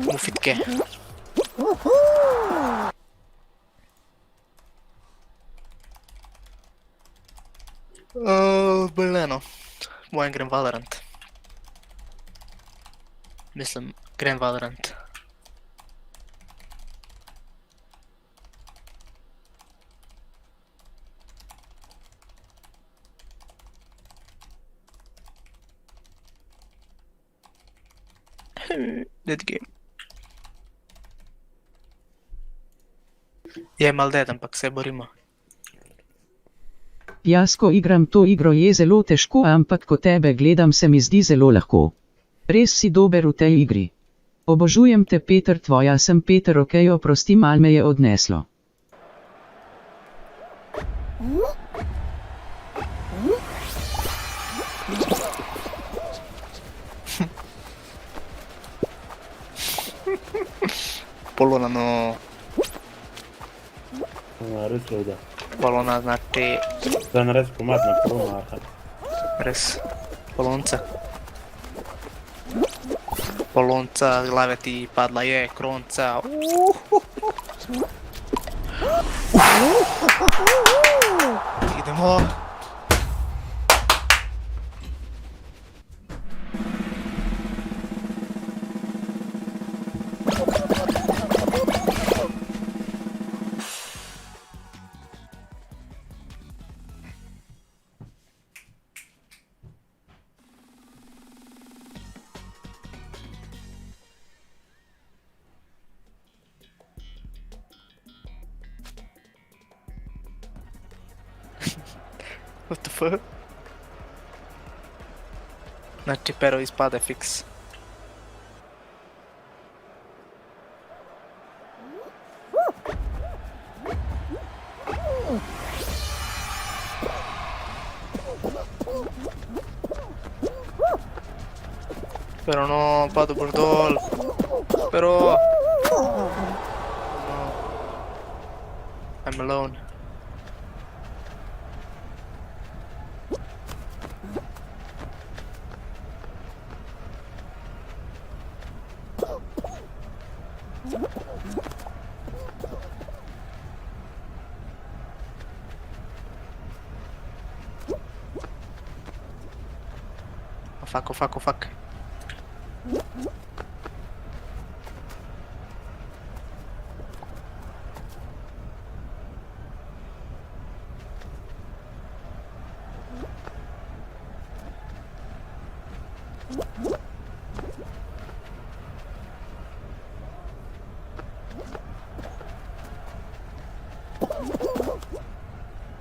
Mufitke. Beleno. Mojem grem Valorant. Mislim, grem Valorant. Dead game. Je mal dead, ampak se borimo. Jaz, ko igram to igro, je zelo težko, ampak ko tebe gledam, se mi zdi zelo lahko. Res si dober v tej igri. Obožujem te, Peter, tvoja sem Peter, okej, oprosti, mal me je odneslo. Polona, no... Res ljuda. Polona znači... Da ne res pomatna polona arha. Res. Polonca. Polonca, glave ti padla je, kronca. Idemo. What the fuck? Znači, pero ispade fiks. Pero no, padu por dol. Pero... No. I'm alone. Oh fuck, oh fuck.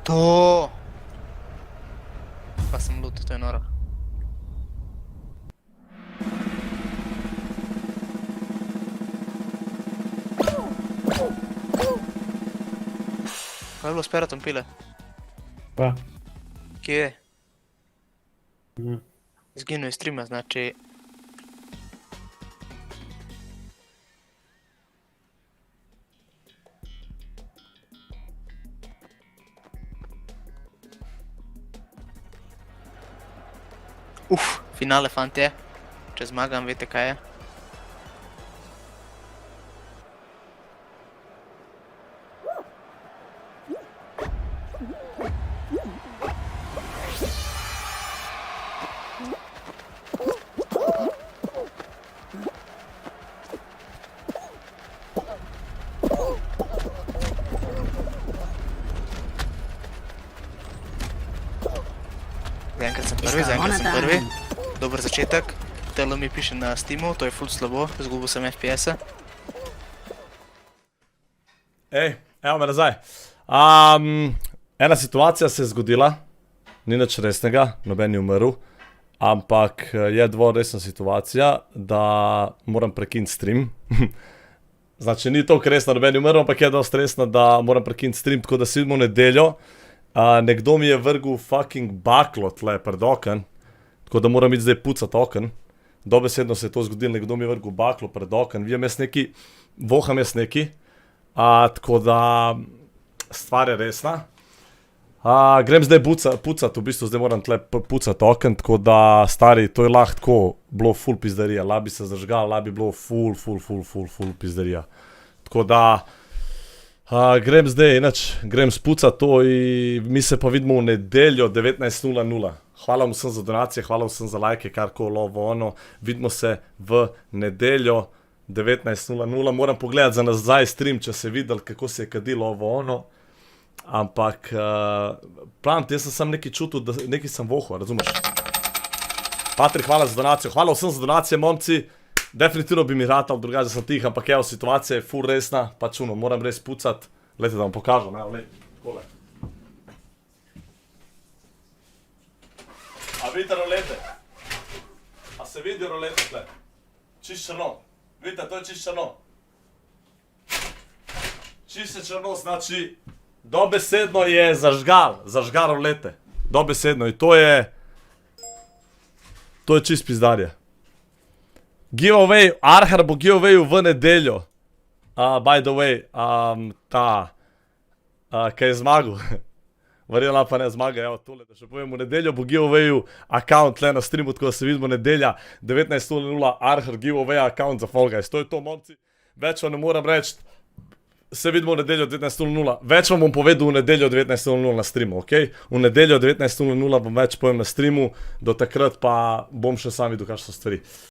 To! Pa sem luto, to je noro. Kaj je bilo s peratom pile? Pa. Kje je? Mhm. Izginil iz streama, znači... Finale, fantje. Če zmagam, veste kaj je. Zaenkrat sem prvi. Dober začetek. Telo mi piše na Steamu, to je ful slabo, izgubil sem FPS-a. Ej, evo me nazaj. Ena situacija se je zgodila, ni nič resnega, noben je umrl, ampak je dvoresna situacija, da moram prekiniti stream. Znači, ni toliko resna, noben je umrl, ampak je dosti resna, da moram prekiniti stream, tako da si vidimo nedeljo. Nekdo mi je vrgel fucking baklo tle pred oken, tako da moram iti zdaj pucati oken. Dobesedno se je to zgodilo, nekdo mi je vrgel baklo pred oken, vijem jaz neki, voham jaz neki. Tako da stvar je resna. Grem zdaj pucat, v bistvu zdaj moram tle pucat oken, tako da, stari, to je lahko tako bilo ful pizdarija, bi se zažgal, bi bilo ful pizdarija. Tako da, grem zdaj, grem spucat to in mi se pa vidimo v nedeljo 19:00. Hvala vsem za donacije, hvala vsem za lajke, karkoli ovo ono. Vidimo se v nedeljo 19:00. Moram pogledati za nazaj stream, če se videl, kako se je kadilo ovo ono. Ampak, pravim, jaz sem sam nekaj čutil, da nekaj sem vohal, razumeš? Patrik, hvala za donacijo, hvala vsem za donacije, momci. Definitivno bi mi ratal, drugače sem tih, ampak evo, situacija je ful resna, pač ono, moram res pucat. Glejte, da vam pokažem, evo, glej, takole. A vidite rolete? A se vidi rolete tle? Čist črno. Vidite, to je čist črno. Čist črno, znači, dobesedno je zažgal rolete. Dobesedno in to je čist pizdarje. Giveaway, Arhar bo giveawayu v nedeljo. By the way, kaj je zmagal. Verjela pa ne zmaga, evo tole, da še povem, v nedeljo bo giveawayu account tle na streamu, tako da se vidimo nedelja 19:00, Arhar giveaway account za Fall Guys. To je to, momci, več vam ne moram reči, se vidimo v nedeljo 19:00, več vam bom povedal v nedeljo 19:00 na streamu, ok? V nedeljo 19:00 bom več povem na streamu, do takrat pa bom še sam videl, kakšne so stvari.